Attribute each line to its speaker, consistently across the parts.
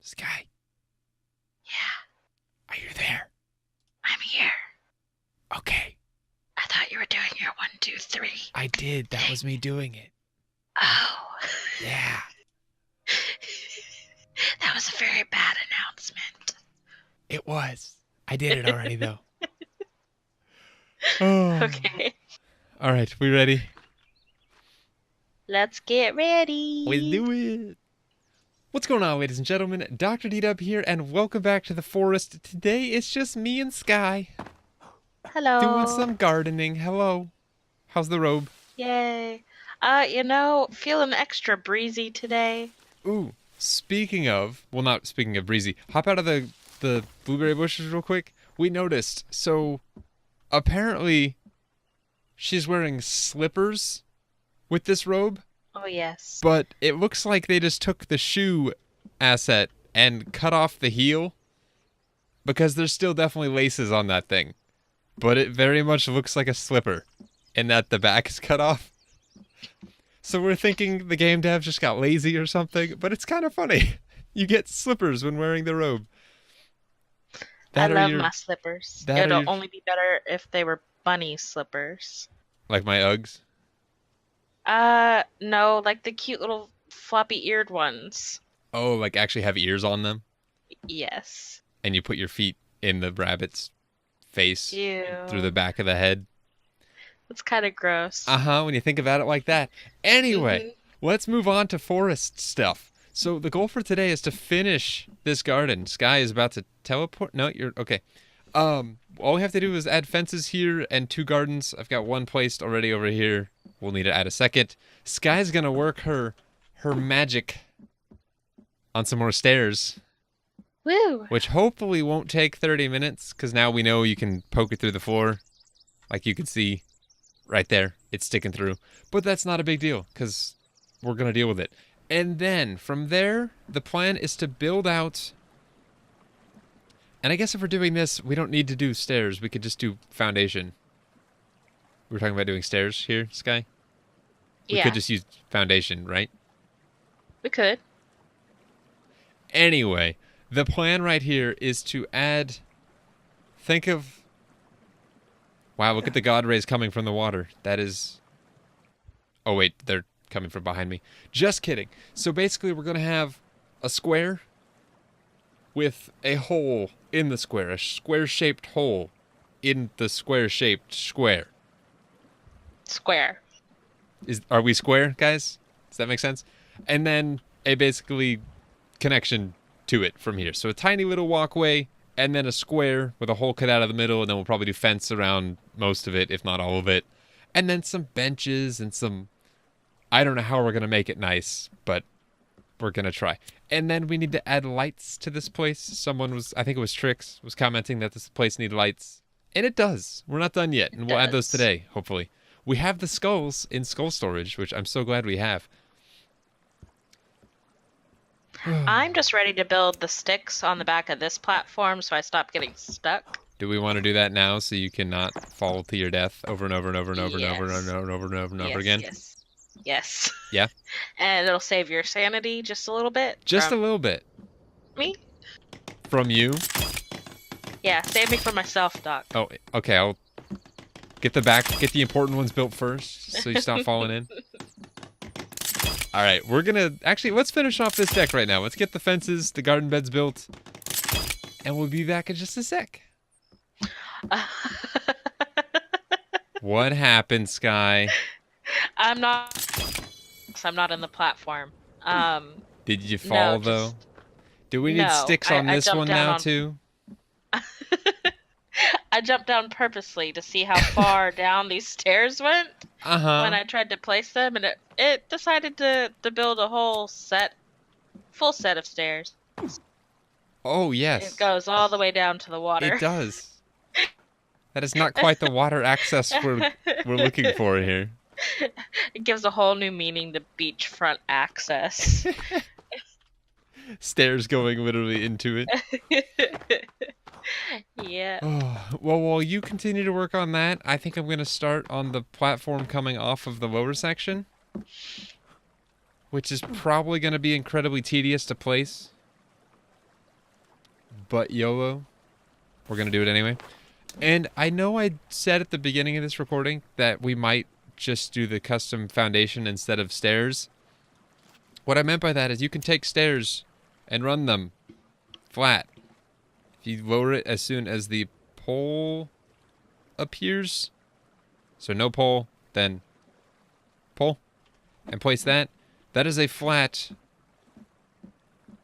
Speaker 1: Sky,
Speaker 2: Yeah,
Speaker 1: are you there?
Speaker 2: I'm here.
Speaker 1: Okay.
Speaker 2: I thought you were doing your 1, 2, 3
Speaker 1: I did. That
Speaker 2: thing.
Speaker 1: was me doing it.
Speaker 2: Oh.
Speaker 1: Yeah.
Speaker 2: That was a very bad announcement.
Speaker 1: It was. I did it already, though. Oh.
Speaker 2: Okay.
Speaker 1: All right. We ready?
Speaker 2: Let's get ready.
Speaker 1: Let's do it. What's going on, ladies and gentlemen? Dr. DDub here, and welcome back to the forest. Today, it's just me and Sky
Speaker 2: Hello.
Speaker 1: doing some gardening. Hello. How's the robe?
Speaker 2: Yay. Feeling extra breezy today.
Speaker 1: Ooh. Speaking of, well, not speaking of breezy, hop out of the blueberry bushes real quick. We noticed, so apparently she's wearing slippers with this robe,
Speaker 2: Oh, yes.
Speaker 1: but it looks like they just took the shoe asset and cut off the heel because there's still definitely laces on that thing. But it very much looks like a slipper in that the back is cut off. So we're thinking the game devs just got lazy or something, but it's kind of funny. You get slippers when wearing the robe.
Speaker 2: I love my slippers.
Speaker 1: that
Speaker 2: It'll only be better if they were bunny slippers.
Speaker 1: Like my Uggs?
Speaker 2: No, like the cute little floppy-eared ones.
Speaker 1: Oh, like actually have ears on them?
Speaker 2: Yes.
Speaker 1: And you put your feet in the rabbit's face
Speaker 2: Ew.
Speaker 1: through the back of the head?
Speaker 2: It's kind of gross.
Speaker 1: When you think about it like that. Anyway,
Speaker 2: Mhm.
Speaker 1: let's move on to forest stuff. So the goal for today is to finish this garden. Sky is about to teleport. No, you're okay. All we have to do is add fences here and 2 gardens. I've got 1 placed already over here. We'll need to add a second. Sky's gonna work her magic on some more stairs,
Speaker 2: Woo!
Speaker 1: which hopefully won't take 30 minutes, because now we know you can poke it through the floor, like you can see. Right there, it's sticking through. But that's not a big deal, because we're going to deal with it. And then, from there, the plan is to build out... And I guess if we're doing this, we don't need to do stairs. We could just do foundation. We were talking about doing stairs here, Sky? We
Speaker 2: Yeah,
Speaker 1: could just use foundation, right?
Speaker 2: we could.
Speaker 1: Anyway, the plan right here is to add... Think of... Wow, look at the god rays coming from the water. That is... Oh, wait, they're coming from behind me. Just kidding. So basically, we're going to have a square with a hole in the square. A square-shaped hole in the square-shaped square.
Speaker 2: Square.
Speaker 1: Are we square, guys? Does that make sense? And then a basically connection to it from here. So a tiny little walkway, and then a square with a hole cut out of the middle, and then we'll probably do fence around most of it, if not all of it. And then some benches and some... I don't know how we're going to make it nice, but we're going to try. And then we need to add lights to this place. Someone was, I think it was Trix, was commenting that this place needs lights. And it does. We're not done yet, and we'll add those today, hopefully. We have the skulls in skull storage, which I'm so glad we have.
Speaker 2: I'm just ready to build the sticks on the back of this platform so I stop getting stuck.
Speaker 1: Do we want to do that now so you cannot fall to your death over and over and over and over and over and over and over and over and over again?
Speaker 2: Yes.
Speaker 1: Yeah?
Speaker 2: And it'll save your sanity just a little bit.
Speaker 1: Just a little bit.
Speaker 2: Me?
Speaker 1: From you?
Speaker 2: Yeah, save me from myself, Doc.
Speaker 1: Oh, okay, I'll get the important ones built first so you stop falling in. All right, we're gonna... Actually, let's finish off this deck right now. Let's get the fences, the garden beds built, and we'll be back in just a sec. What happened, Sky?
Speaker 2: I'm not in the platform.
Speaker 1: Did you fall, though? Do we need sticks on this one now, too?
Speaker 2: I jumped down purposely to see how far down these stairs went when I tried to place them, and it decided to build a full set of stairs.
Speaker 1: Oh, yes.
Speaker 2: It goes all the way down to the water.
Speaker 1: It does. That is not quite the water access we're looking for here.
Speaker 2: It gives a whole new meaning to beachfront access.
Speaker 1: Stairs going literally into it.
Speaker 2: Yeah.
Speaker 1: Oh, well, while you continue to work on that, I think I'm going to start on the platform coming off of the lower section, which is probably going to be incredibly tedious to place. but YOLO. We're going to do it anyway. And I know I said at the beginning of this recording that we might just do the custom foundation instead of stairs. What I meant by that is you can take stairs and run them flat. If you lower it as soon as the pole appears, so no pole, then pole, and place that. That is a flat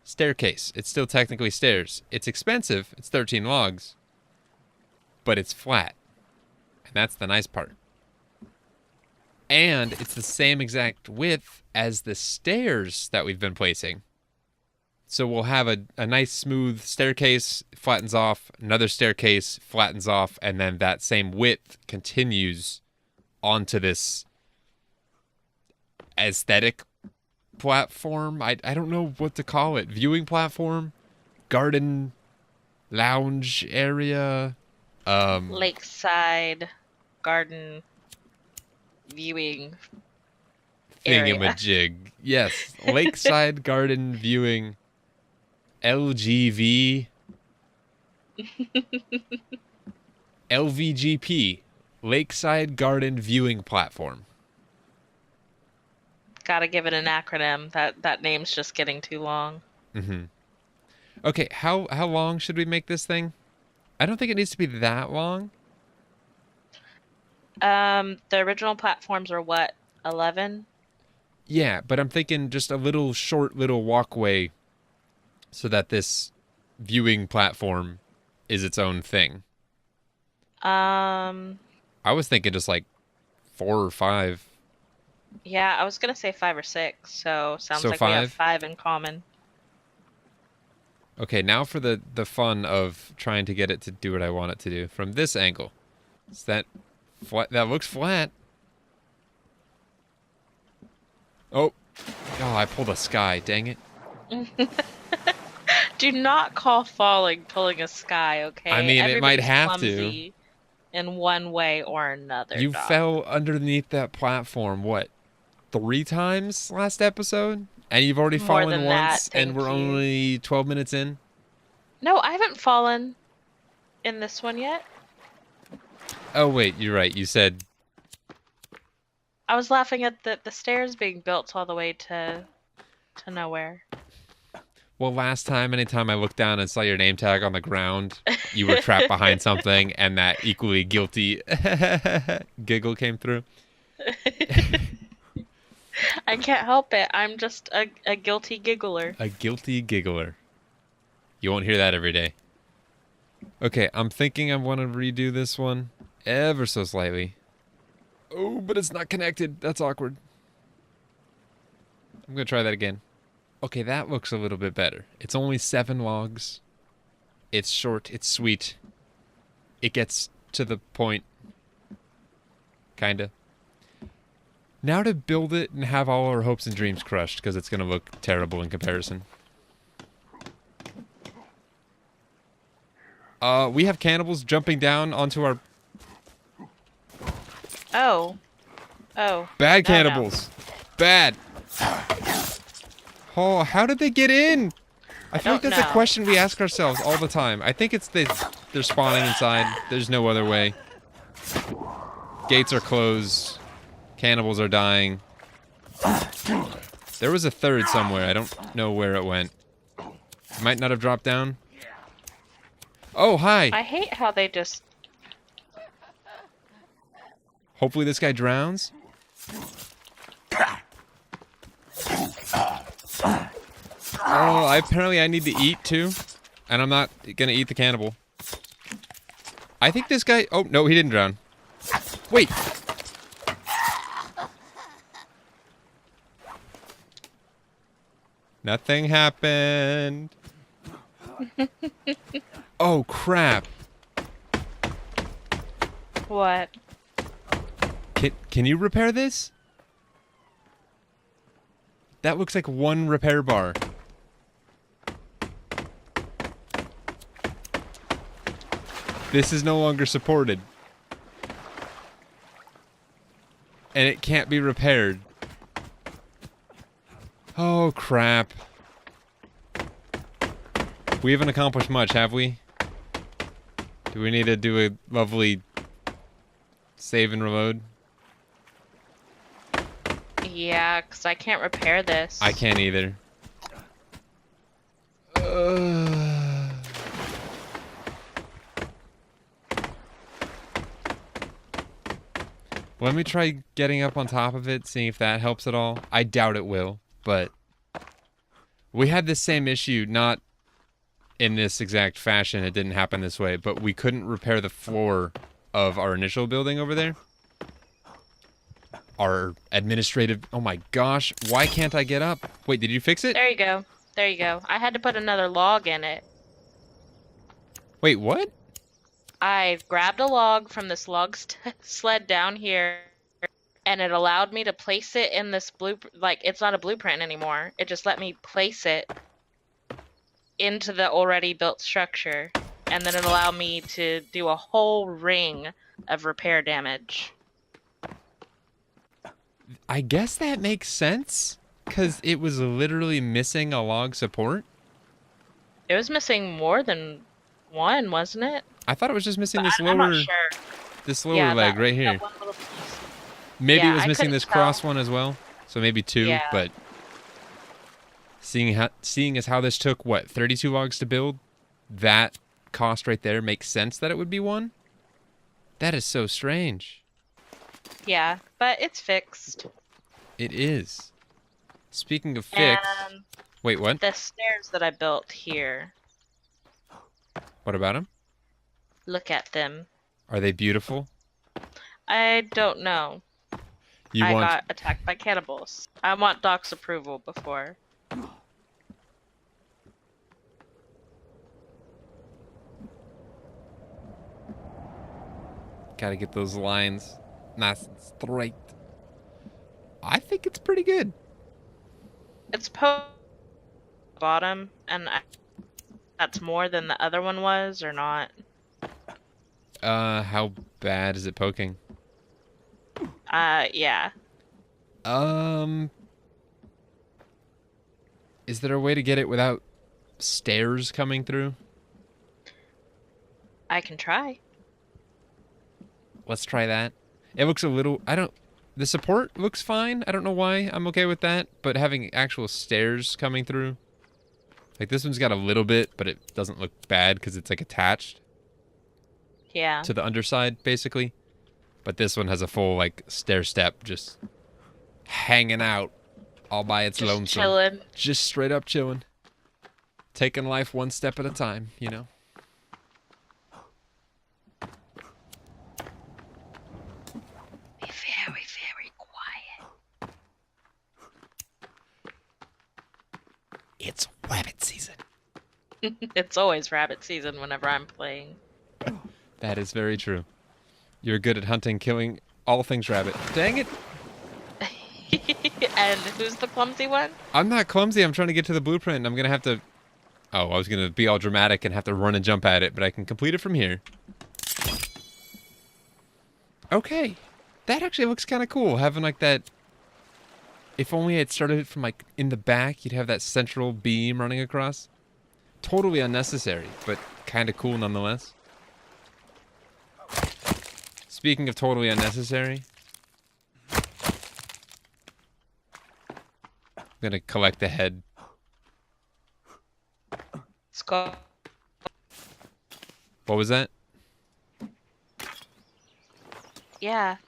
Speaker 1: staircase. It's still technically stairs. It's expensive. It's 13 logs. But it's flat. And that's the nice part. And it's the same exact width as the stairs that we've been placing. So we'll have a nice smooth staircase, flattens off, another staircase, flattens off, and then that same width continues onto this aesthetic platform. I don't know what to call it. Viewing platform? Garden lounge area?
Speaker 2: Lakeside garden viewing area.
Speaker 1: Thingamajig. Yes. Lakeside garden viewing LGV. LVGP. Lakeside Garden Viewing Platform.
Speaker 2: Gotta give it an acronym. That name's just getting too long.
Speaker 1: Mm-hmm. Okay, how long should we make this thing? I don't think it needs to be that long.
Speaker 2: The original platforms are what, 11?
Speaker 1: Yeah, but I'm thinking just a little short little walkway so that this viewing platform is its own thing. I was thinking just like 4 or 5.
Speaker 2: Yeah, I was gonna say 5 or 6, so sounds like
Speaker 1: 5?
Speaker 2: we have 5 in common.
Speaker 1: Okay, now for the fun of trying to get it to do what I want it to do from this angle. Is that flat? That looks flat. Oh, I pulled a sky. Dang it.
Speaker 2: Do not call pulling a sky, okay?
Speaker 1: I mean, it might have
Speaker 2: to. In one way or another.
Speaker 1: You
Speaker 2: dog.
Speaker 1: fell underneath that platform, what, 3 times last episode? And you've already
Speaker 2: More
Speaker 1: fallen
Speaker 2: than
Speaker 1: once,
Speaker 2: that,
Speaker 1: and we're
Speaker 2: thank you.
Speaker 1: only 12 minutes in?
Speaker 2: No, I haven't fallen in this one yet.
Speaker 1: Oh, wait, you're right. You said...
Speaker 2: I was laughing at the stairs being built all the way to nowhere.
Speaker 1: Well, last time, anytime I looked down and saw your name tag on the ground, you were trapped behind something, and that equally guilty giggle came through.
Speaker 2: I can't help it. I'm just a guilty giggler.
Speaker 1: A guilty giggler. You won't hear that every day. Okay, I'm thinking I want to redo this one ever so slightly. Oh, but it's not connected. That's awkward. I'm going to try that again. Okay, that looks a little bit better. It's only 7 logs. It's short. It's sweet. It gets to the point. Kinda. Now to build it and have all our hopes and dreams crushed, because it's going to look terrible in comparison. We have cannibals jumping down onto our...
Speaker 2: Oh. Oh.
Speaker 1: Bad
Speaker 2: No,
Speaker 1: cannibals. Bad. Oh, how did they get in? I feel like
Speaker 2: don't
Speaker 1: that's a
Speaker 2: know.
Speaker 1: question we ask ourselves all the time. I think it's they're spawning inside. There's no other way. Gates are closed. Cannibals are dying. There was a third somewhere. I don't know where it went. It might not have dropped down. Oh, hi.
Speaker 2: I hate how they just...
Speaker 1: Hopefully this guy drowns. Oh, apparently I need to eat too. And I'm not gonna eat the cannibal. I think this guy... Oh, no, he didn't drown. Wait. Nothing happened. Oh, crap.
Speaker 2: What?
Speaker 1: Can you repair this? That looks like 1 repair bar. This is no longer supported. And it can't be repaired. Oh, crap. We haven't accomplished much, have we? Do we need to do a lovely save and reload?
Speaker 2: Yeah, because I can't repair this.
Speaker 1: I can't either. Let me try getting up on top of it, seeing if that helps at all. I doubt it will, but we had this same issue, not in this exact fashion. It didn't happen this way, but we couldn't repair the floor of our initial building over there. Our administrative... Oh my gosh, why can't I get up? Wait, did you fix it?
Speaker 2: There you go. There you go. I had to put another log in it.
Speaker 1: Wait, what?
Speaker 2: I grabbed a log from this log sled down here, and it allowed me to place it in this like, it's not a blueprint anymore. It just let me place it into the already built structure, and then it allowed me to do a whole ring of repair damage.
Speaker 1: I guess that makes sense, because it was literally missing a log support.
Speaker 2: It was missing more than one, wasn't it?
Speaker 1: I thought it was just missing this
Speaker 2: I'm
Speaker 1: lower,
Speaker 2: not sure.
Speaker 1: this lower leg right here. Maybe it was missing this cross one as well, so maybe two. But seeing as how this took what 32 logs to build, that cost right there makes sense that it would be one. That is so strange.
Speaker 2: Yeah, but it's fixed.
Speaker 1: It is. Speaking of fixed, wait, what?
Speaker 2: The stairs that I built here.
Speaker 1: What about them?
Speaker 2: Look at them.
Speaker 1: Are they beautiful?
Speaker 2: I don't know. I got attacked by cannibals. I want Doc's approval before.
Speaker 1: Gotta get those lines nice and straight. I think it's pretty good.
Speaker 2: It's bottom, and that's more than the other one was, or not?
Speaker 1: How bad is it poking?
Speaker 2: Yeah.
Speaker 1: Is there a way to get it without stairs coming through?
Speaker 2: I can try.
Speaker 1: Let's try that. It looks a little... The support looks fine. I don't know why I'm okay with that, but having actual stairs coming through... Like, this one's got a little bit, but it doesn't look bad because it's, like, attached.
Speaker 2: Yeah.
Speaker 1: To the underside, basically. But this one has a full, like, stair step just hanging out all by its lonesome.
Speaker 2: Just chilling.
Speaker 1: Just straight up chilling. Taking life one step at a time, you know?
Speaker 2: Be very, very quiet.
Speaker 1: It's rabbit season.
Speaker 2: It's always rabbit season whenever I'm playing.
Speaker 1: That is very true. You're good at hunting, killing all things rabbit. Dang it!
Speaker 2: And who's the clumsy one?
Speaker 1: I'm not clumsy. I'm trying to get to the blueprint. I'm going to have to... Oh, I was going to be all dramatic and have to run and jump at it, but I can complete it from here. Okay. That actually looks kind of cool, having like that... If only I had started it from like in the back, you'd have that central beam running across. Totally unnecessary, but kind of cool nonetheless. Speaking of totally unnecessary, I'm gonna collect the head.
Speaker 2: Skull.
Speaker 1: What was that?
Speaker 2: Yeah.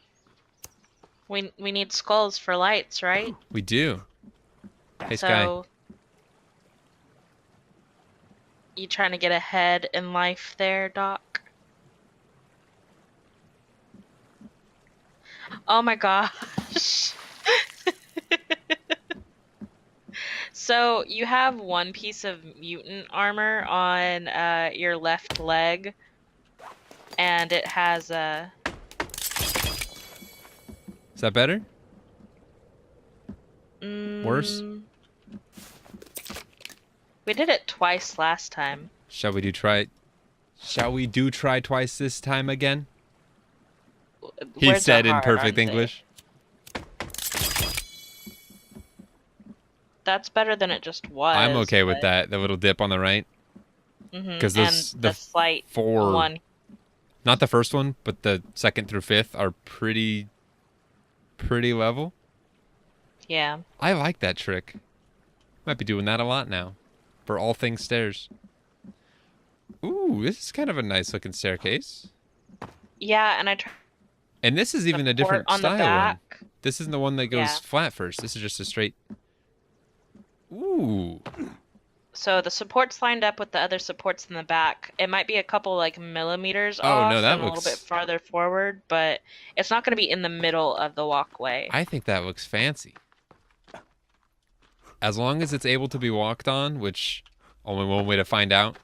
Speaker 2: We need skulls for lights, right?
Speaker 1: We do. Hey,
Speaker 2: so,
Speaker 1: Sky.
Speaker 2: You trying to get ahead in life there, Doc? Oh my gosh. So, you have one piece of mutant armor on your left leg, and it has a...
Speaker 1: Is that better? Worse?
Speaker 2: We did it twice last time.
Speaker 1: Shall we do try twice this time again? He said in perfect English.
Speaker 2: That's better than it just was.
Speaker 1: I'm okay with that. The little dip on the right. Because
Speaker 2: And the
Speaker 1: the
Speaker 2: slight
Speaker 1: four,
Speaker 2: one.
Speaker 1: not the first one, but the second through fifth are pretty level.
Speaker 2: Yeah.
Speaker 1: I like that trick. Might be doing that a lot now, for all things stairs. Ooh, this is kind of a nice looking staircase.
Speaker 2: Yeah, and
Speaker 1: And this is even a different
Speaker 2: on the
Speaker 1: style one.
Speaker 2: back.
Speaker 1: This isn't the one that goes
Speaker 2: Yeah.
Speaker 1: flat first. This is just a straight. Ooh.
Speaker 2: So the support's lined up with the other supports in the back. It might be a couple like millimeters
Speaker 1: Oh,
Speaker 2: off
Speaker 1: no, that
Speaker 2: and a little bit
Speaker 1: looks...
Speaker 2: farther forward, but it's not going to be in the middle of the walkway.
Speaker 1: I think that looks fancy. As long as it's able to be walked on, which only one way to find out.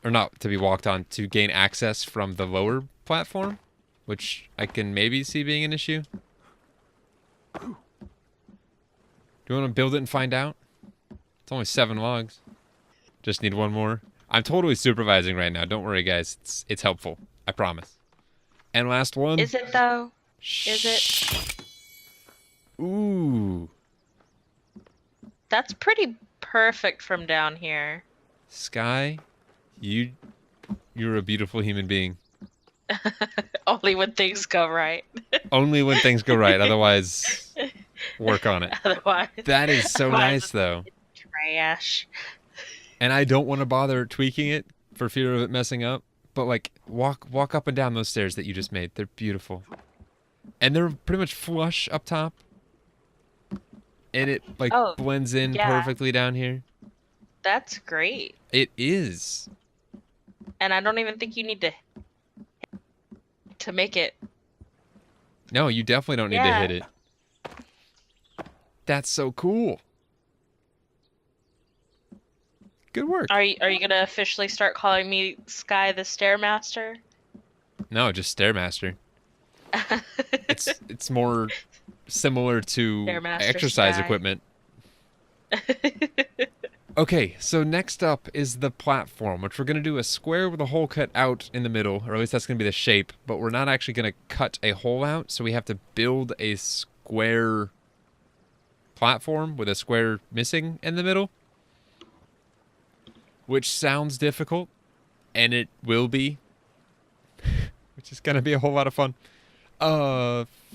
Speaker 1: Or not to be walked on, to gain access from the lower platform, which I can maybe see being an issue. Do you want to build it and find out? It's only 7 logs. Just need one more. I'm totally supervising right now. Don't worry, guys. It's helpful. I promise. And last one.
Speaker 2: Is it though?
Speaker 1: Shh.
Speaker 2: Is it?
Speaker 1: Ooh.
Speaker 2: That's pretty perfect from down here.
Speaker 1: Sky, you're a beautiful human being.
Speaker 2: Only when things go right.
Speaker 1: Only when things go right. Otherwise, work on it.
Speaker 2: Otherwise,
Speaker 1: That is so nice, though.
Speaker 2: trash.
Speaker 1: And I don't want to bother tweaking it for fear of it messing up. But like, walk up and down those stairs that you just made. They're beautiful, and they're pretty much flush up top. And it like blends in perfectly down here.
Speaker 2: That's great.
Speaker 1: It is.
Speaker 2: And I don't even think you need to make it.
Speaker 1: No, you definitely don't need to hit it. That's so cool. Good work.
Speaker 2: Are you gonna officially start calling me Sky the Stairmaster?
Speaker 1: No, just Stairmaster. It's more similar to
Speaker 2: Stairmaster
Speaker 1: exercise
Speaker 2: Sky.
Speaker 1: equipment. Okay, so next up is the platform, which we're going to do a square with a hole cut out in the middle, or at least that's going to be the shape, but we're not actually going to cut a hole out, so we have to build a square platform with a square missing in the middle, which sounds difficult, and it will be, which is going to be a whole lot of fun.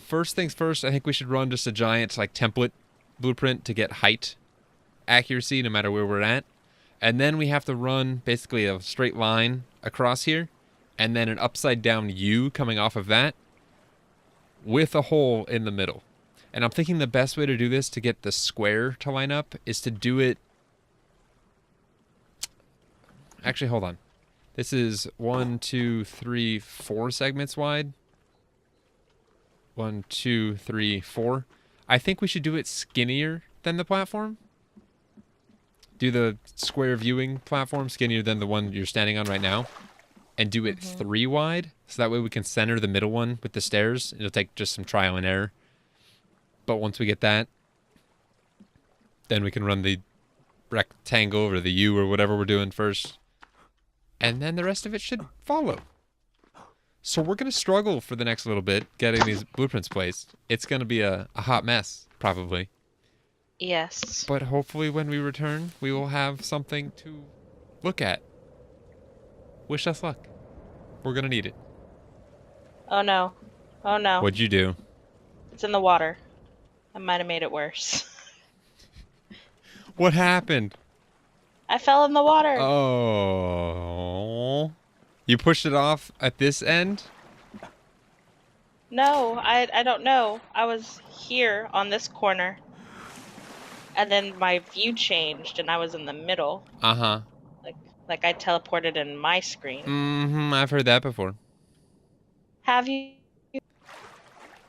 Speaker 1: First things first, I think we should run just a giant like template blueprint to get height accuracy no matter where we're at. And then we have to run basically a straight line across here and then an upside down U coming off of that with a hole in the middle. And I'm thinking the best way to do this to get the square to line up is to do it... Actually, hold on. This is 1, 2, 3, 4 segments wide. 1, 2, 3, 4. I think we should do it skinnier than the platform. Do the square viewing platform skinnier than the one you're standing on right now. And do it 3 wide. So that way we can center the middle one with the stairs. It'll take just some trial and error. But once we get that, then we can run the rectangle or the U or whatever we're doing first. And then the rest of it should follow. So we're going to struggle for the next little bit getting these blueprints placed. It's going to be a hot mess, probably.
Speaker 2: Yes.
Speaker 1: But hopefully when we return, we will have something to look at. Wish us luck. We're going to need it.
Speaker 2: Oh no. Oh no.
Speaker 1: What'd you do?
Speaker 2: It's in the water. I might have made it worse.
Speaker 1: What happened?
Speaker 2: I fell in the water.
Speaker 1: Oh. You pushed it off at this end?
Speaker 2: No, I don't know. I was here on this corner. And then my view changed and I was in the middle.
Speaker 1: Uh-huh.
Speaker 2: Like I teleported in my screen.
Speaker 1: Mm-hmm. I've heard that before.
Speaker 2: Have you?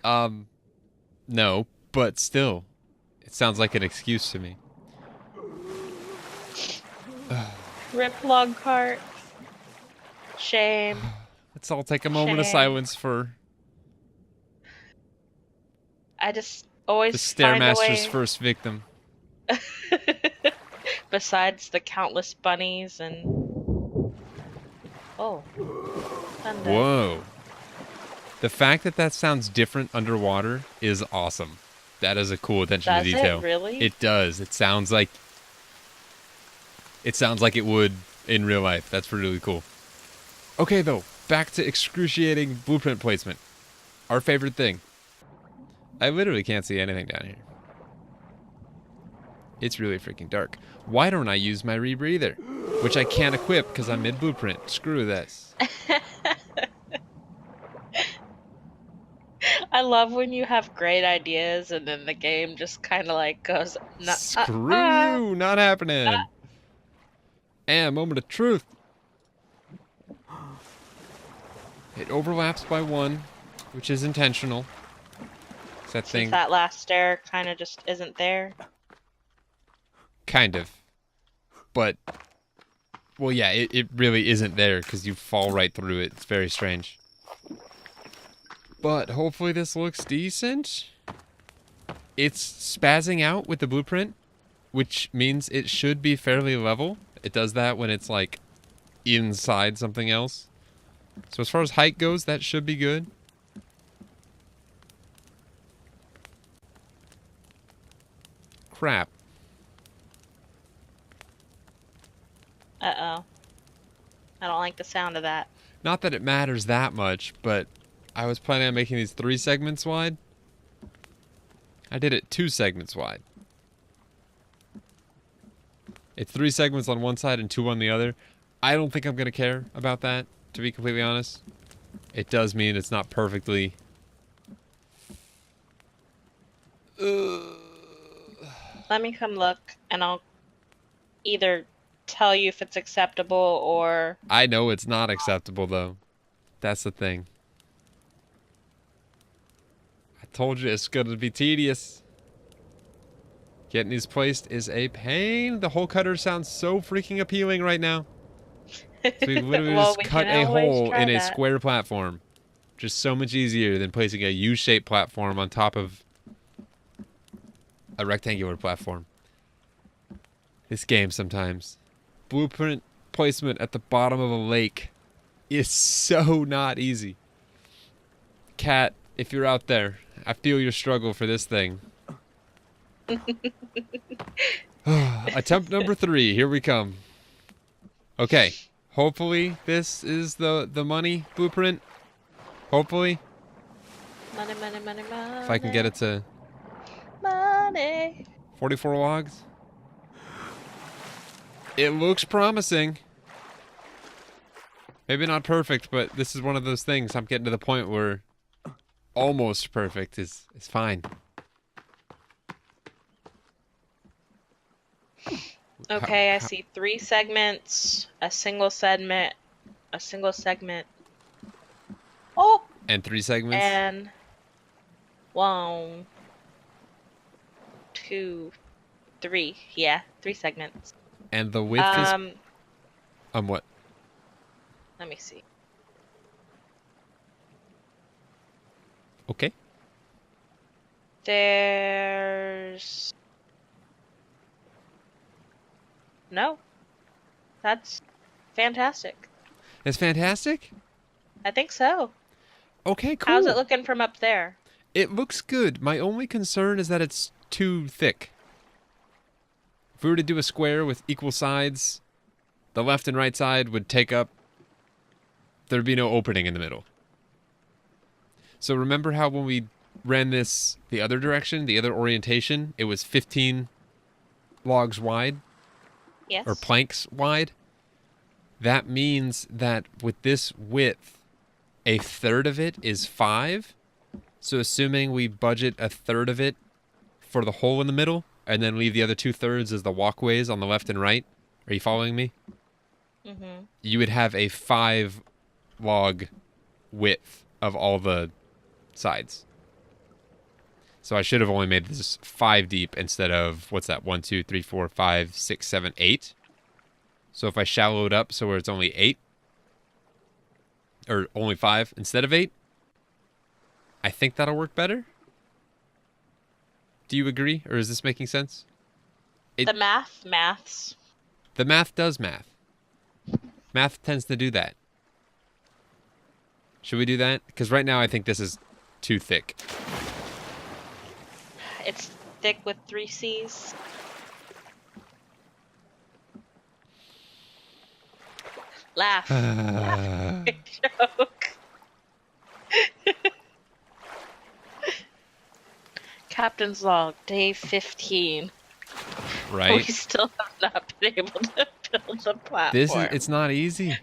Speaker 1: No, but still. It sounds like an excuse to me.
Speaker 2: Rip log cart. Shame.
Speaker 1: Let's all take a moment of silence for
Speaker 2: I just always
Speaker 1: the
Speaker 2: find a
Speaker 1: Stairmaster's
Speaker 2: way.
Speaker 1: first victim.
Speaker 2: Besides the countless bunnies and... Oh. Thunder.
Speaker 1: Whoa. The fact that that sounds different underwater is awesome. That is a cool attention to detail.
Speaker 2: Does it really?
Speaker 1: It does. It sounds like it would in real life. That's really cool. Okay, though, back to excruciating blueprint placement. Our favorite thing. I literally can't see anything down here. It's really freaking dark. Why don't I use my rebreather? Which I can't equip because I'm mid-blueprint. Screw this.
Speaker 2: I love when you have great ideas and then the game just kind of like goes,
Speaker 1: Screw you! Not happening! And moment of truth. It overlaps by 1, which is intentional. That
Speaker 2: Since
Speaker 1: thing...
Speaker 2: that last stair kind of just isn't there.
Speaker 1: Kind of. But... Well, yeah, it really isn't there because you fall right through it. It's very strange. But hopefully this looks decent. It's spazzing out with the blueprint, which means it should be fairly level. It does that when it's like inside something else. So as far as height goes, that should be good. Crap.
Speaker 2: Uh-oh. I don't like the sound of that.
Speaker 1: Not that it matters that much, but I was planning on making these 3 segments wide. I did it 2 segments wide. It's 3 segments on one side and 2 on the other. I don't think I'm going to care about that, to be completely honest. It does mean it's not perfectly...
Speaker 2: Let me come look, and I'll either tell you if it's acceptable or...
Speaker 1: I know it's not acceptable, though. That's the thing. I told you it's going to be tedious. Getting these placed is a pain. The hole cutter sounds so freaking appealing right now. So we literally
Speaker 2: Well,
Speaker 1: just
Speaker 2: we
Speaker 1: cut
Speaker 2: can
Speaker 1: a
Speaker 2: always
Speaker 1: hole
Speaker 2: try
Speaker 1: in a
Speaker 2: that.
Speaker 1: square platform. Just so much easier than placing a U-shaped platform on top of a rectangular platform. This game sometimes. Blueprint placement at the bottom of a lake is so not easy. Cat, if you're out there, I feel your struggle for this thing. Attempt number 3, here we come. Okay, hopefully this is the money blueprint. Hopefully.
Speaker 2: Money, money, money, money.
Speaker 1: If I can get it to
Speaker 2: Money.
Speaker 1: 44 logs. It looks promising. Maybe not perfect, but this is one of those things. I'm getting to the point where almost perfect is fine.
Speaker 2: Okay, I see 3 segments, a single segment. Oh,
Speaker 1: And 3 segments.
Speaker 2: and 1, 2, 3. Yeah, 3 segments.
Speaker 1: And the width is what?
Speaker 2: Let me see.
Speaker 1: Okay.
Speaker 2: There's no. That's fantastic.
Speaker 1: It's fantastic.
Speaker 2: I think so.
Speaker 1: Okay, cool.
Speaker 2: How's it looking from up there?
Speaker 1: It looks good. My only concern is that it's too thick. If we were to do a square with equal sides, the left and right side would take up... There'd be no opening in the middle. So remember how when we ran this the other direction, the other orientation, it was 15 logs wide?
Speaker 2: Yes.
Speaker 1: Or planks wide? That means that with this width, a third of it is 5. So assuming we budget a third of it for the hole in the middle, and then leave the other 2/3 as the walkways on the left and right. Are you following me?
Speaker 2: Mm-hmm.
Speaker 1: You would have a 5 log width of all the sides. So I should have only made this 5 deep instead of, what's that, 1, 2, 3, 4, 5, 6, 7, 8. So if I shallow it up so where it's only 8, or only 5 instead of 8, I think that'll work better. Do you agree, or is this making sense?
Speaker 2: The maths.
Speaker 1: The math does math. Math tends to do that. Should we do that? Because right now I think this is too thick.
Speaker 2: It's thick with 3 C's. Laugh. Laugh. Joke. Captain's log, day 15. We
Speaker 1: Right?
Speaker 2: still have not been able to build a platform.
Speaker 1: It's not easy.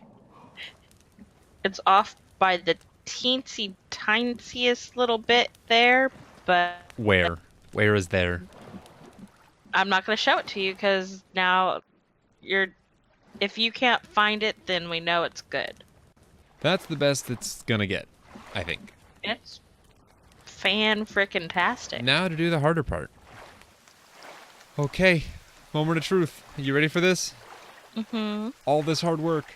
Speaker 2: It's off by the teensy tiniest little bit there, but
Speaker 1: Where? Where is there?
Speaker 2: I'm not going to show it to you because now if you can't find it, then we know it's good.
Speaker 1: That's the best it's gonna get, I think.
Speaker 2: It's fan-frickin-tastic.
Speaker 1: Now to do the harder part. Okay, moment of truth. You ready for this?
Speaker 2: Mm-hmm.
Speaker 1: All this hard work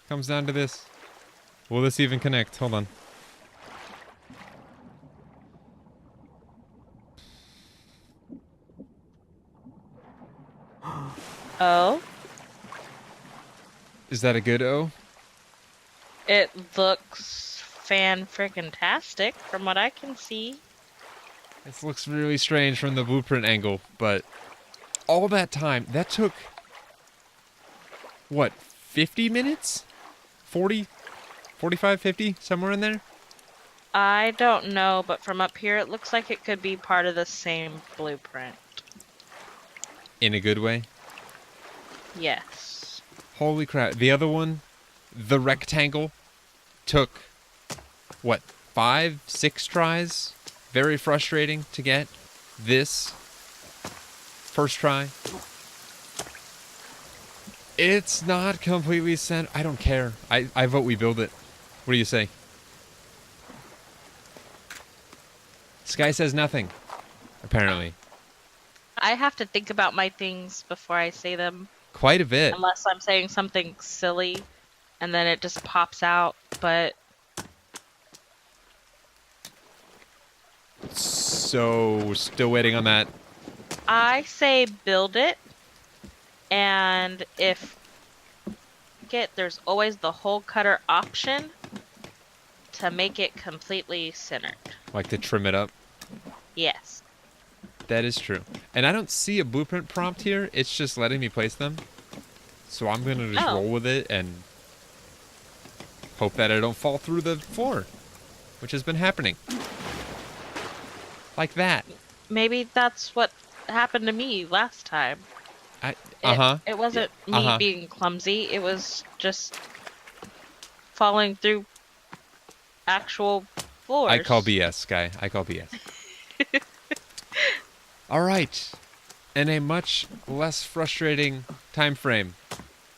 Speaker 1: comes down to this. Will this even connect? Hold on.
Speaker 2: Oh?
Speaker 1: Is that a good O?
Speaker 2: It looks fan-frickin-tastic from what I can see.
Speaker 1: This looks really strange from the blueprint angle, but all that time, that took, what, 50 minutes? 40? 45, 50? Somewhere in there?
Speaker 2: I don't know, but from up here it looks like it could be part of the same blueprint.
Speaker 1: In a good way?
Speaker 2: Yes.
Speaker 1: Holy crap. The other one, the rectangle, took, what, 5, 6 tries? Very frustrating to get. This, first try. It's not completely sent. I don't care. I vote we build it. What do you say? Sky says nothing, apparently.
Speaker 2: I have to think about my things before I say them.
Speaker 1: Quite a bit.
Speaker 2: Unless I'm saying something silly, and then it just pops out, but...
Speaker 1: So, still waiting on that.
Speaker 2: I say build it, and if there's always the hole cutter option to make it completely centered.
Speaker 1: Like to trim it up.
Speaker 2: Yes.
Speaker 1: That is true. And I don't see a blueprint prompt here. It's just letting me place them. So I'm going to just roll with it and hope that I don't fall through the floor, which has been happening. Like that.
Speaker 2: Maybe that's what happened to me last time. It wasn't me being clumsy. It was just falling through actual floors.
Speaker 1: I call BS, Sky. I call BS. All right. In a much less frustrating time frame,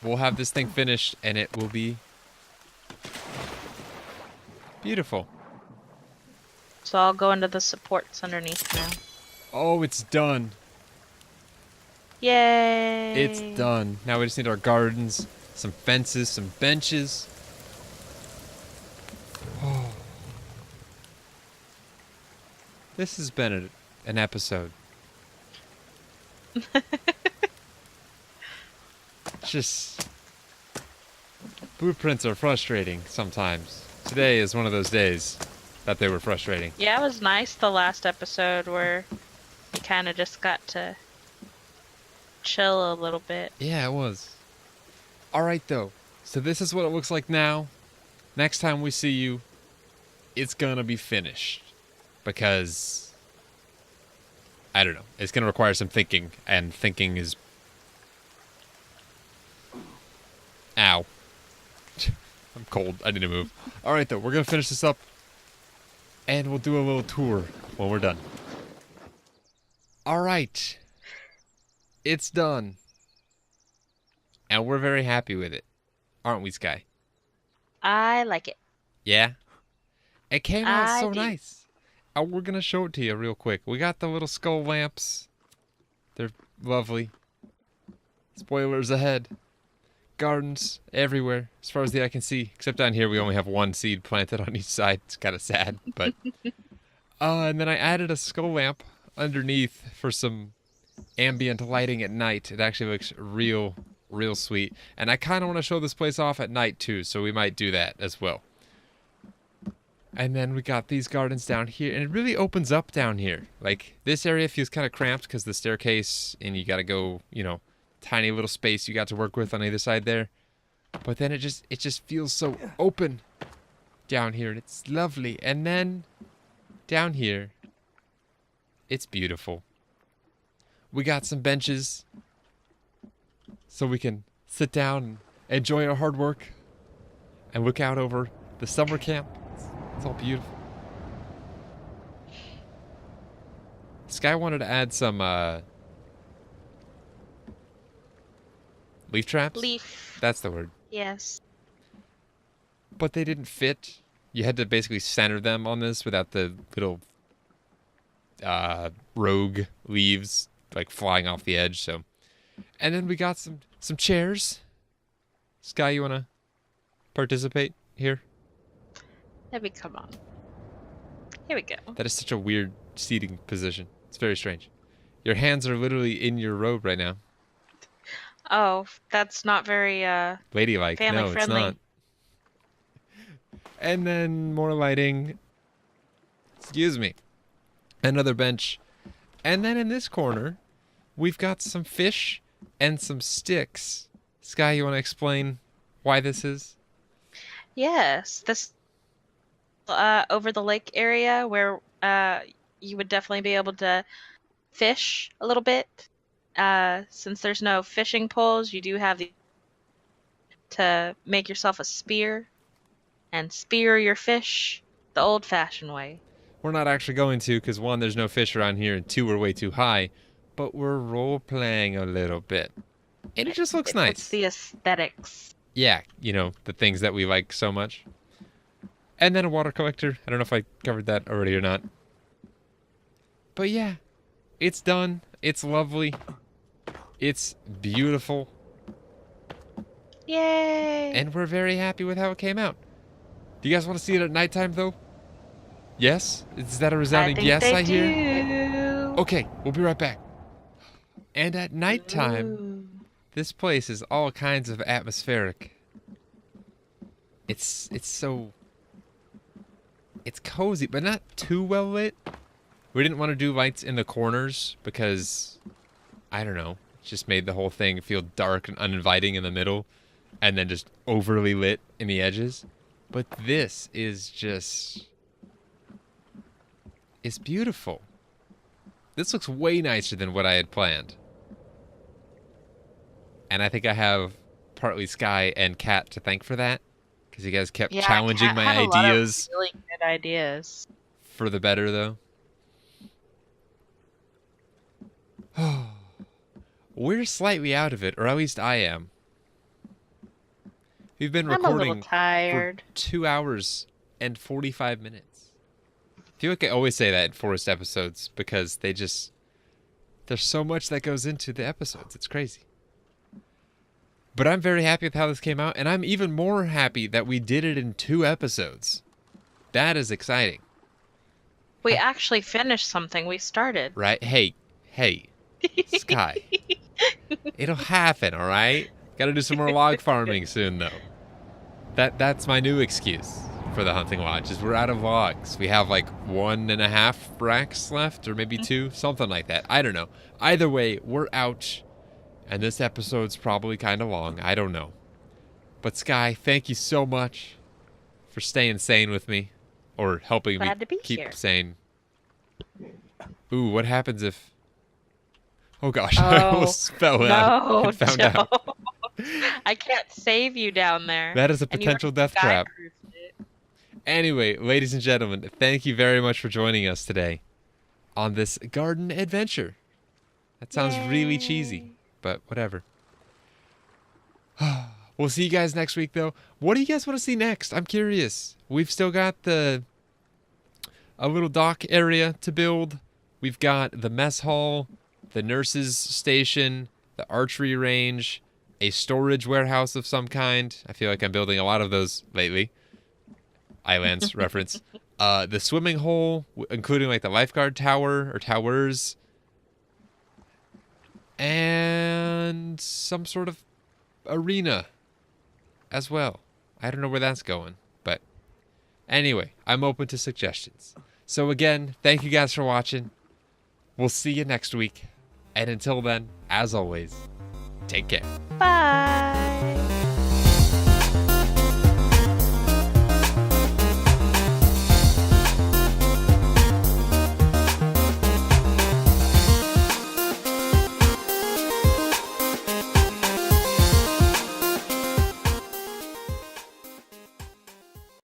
Speaker 1: we'll have this thing finished, and it will be beautiful.
Speaker 2: So I'll go into the supports underneath now.
Speaker 1: Oh, it's done.
Speaker 2: Yay!
Speaker 1: It's done. Now we just need our gardens, some fences, some benches. Oh. This has been an episode. Just blueprints are frustrating sometimes. Today is one of those days that they were frustrating.
Speaker 2: Yeah, it was nice the last episode where you kind of just got to chill a little bit.
Speaker 1: Yeah, it was. Alright though, so this is what it looks like now. Next time we see you, it's gonna be finished. Because, I don't know, it's gonna require some thinking, and thinking is... Ow. I'm cold, I need to move. Alright though, we're gonna finish this up, and we'll do a little tour when we're done. Alright. It's done. And we're very happy with it. Aren't we, Sky?
Speaker 2: I like it.
Speaker 1: Yeah? It came out
Speaker 2: I
Speaker 1: so
Speaker 2: do.
Speaker 1: nice. And we're going to show it to you real quick. We got the little skull lamps. They're lovely. Spoilers ahead. Gardens everywhere, as far as the eye can see. Except down here, we only have one seed planted on each side. It's kind of sad, but... and then I added a skull lamp underneath for some ambient lighting at night. It actually looks real sweet. And I kind of want to show this place off at night too, so we might do that as well. And then we got these gardens down here, and it really opens up down here. Like, this area feels kind of cramped because the staircase, and you got to go, you know, tiny little space you got to work with on either side there. But then it just feels so open down here, and it's lovely. And then down here, it's beautiful. We got some benches so we can sit down and enjoy our hard work and look out over the summer camp. It's all beautiful. Sky wanted to add some leaf traps?
Speaker 2: Leaf.
Speaker 1: That's the word.
Speaker 2: Yes.
Speaker 1: But they didn't fit. You had to basically center them on this without the little rogue leaves like flying off the edge. So, and then we got some chairs. Sky, you wanna participate here?
Speaker 2: Debbie, come on. Here we go.
Speaker 1: That is such a weird seating position. It's very strange. Your hands are literally in your robe right now.
Speaker 2: Oh, that's not very
Speaker 1: Ladylike.
Speaker 2: family
Speaker 1: No,
Speaker 2: friendly.
Speaker 1: it's not. And then more lighting. Excuse me. Another bench. And then in this corner, we've got some fish and some sticks. Sky, you want to explain why this is?
Speaker 2: Yes, this over the lake area where you would definitely be able to fish a little bit. Since there's no fishing poles, you do have to make yourself a spear and spear your fish the old-fashioned way.
Speaker 1: We're not actually going to because, one, there's no fish around here, and two, we're way too high. But we're role-playing a little bit. And it just looks nice.
Speaker 2: It's the aesthetics.
Speaker 1: Yeah, you know, the things that we like so much. And then a water collector. I don't know if I covered that already or not. But yeah, it's done. It's lovely. It's beautiful.
Speaker 2: Yay!
Speaker 1: And we're very happy with how it came out. Do you guys want to see it at nighttime, though? Yes? Is that a resounding yes I hear?
Speaker 2: Do.
Speaker 1: Okay, we'll be right back. And at nighttime,
Speaker 2: Ooh.
Speaker 1: this place is all kinds of atmospheric. It's so... It's cozy, but not too well lit. We didn't want to do lights in the corners because, I don't know, it just made the whole thing feel dark and uninviting in the middle and then just overly lit in the edges. But this is just... It's beautiful. This looks way nicer than what I had planned. And I think I have partly Sky and Kat to thank for that. Because you guys kept challenging
Speaker 2: Kat
Speaker 1: my
Speaker 2: had a lot of
Speaker 1: ideas.
Speaker 2: really good ideas.
Speaker 1: For the better, though. We're slightly out of it, or at least I am. We've been
Speaker 2: I'm a
Speaker 1: recording
Speaker 2: little tired.
Speaker 1: for 2 hours and 45 minutes. I feel like I always say that in Forest episodes because there's so much that goes into the episodes. It's crazy. But I'm very happy with how this came out, and I'm even more happy that we did it in 2 episodes. That is exciting.
Speaker 2: We actually finished something we started.
Speaker 1: Right? Hey, Sky. It'll happen, all right? Gotta do some more log farming soon, though. That's my new excuse for the hunting lodge, is we're out of logs. We have like 1.5 racks left, or maybe 2, something like that. I don't know. Either way, we're out, and this episode's probably kind of long. I don't know. But Sky, thank you so much for staying sane with me, or helping
Speaker 2: Glad
Speaker 1: me
Speaker 2: to be
Speaker 1: keep
Speaker 2: here.
Speaker 1: sane. Ooh, what happens if... Oh gosh, I
Speaker 2: Oh,
Speaker 1: almost fell out
Speaker 2: No,
Speaker 1: and found out.
Speaker 2: no. I can't save you down there.
Speaker 1: That is a
Speaker 2: And you were
Speaker 1: potential death trap.
Speaker 2: sky-proofed it.
Speaker 1: Anyway, ladies and gentlemen, thank you very much for joining us today on this garden adventure. That sounds really cheesy,
Speaker 2: Yay.
Speaker 1: but whatever. We'll see you guys next week, though. What do you guys want to see next? I'm curious. We've still got a little dock area to build. We've got the mess hall, the nurses' station, the archery range, a storage warehouse of some kind. I feel like I'm building a lot of those lately. Islands reference. The swimming hole, including like the lifeguard tower or towers. And some sort of arena as well. I don't know where that's going, but anyway, I'm open to suggestions. So again, thank you guys for watching. We'll see you next week. And until then, as always, take care.
Speaker 2: Bye.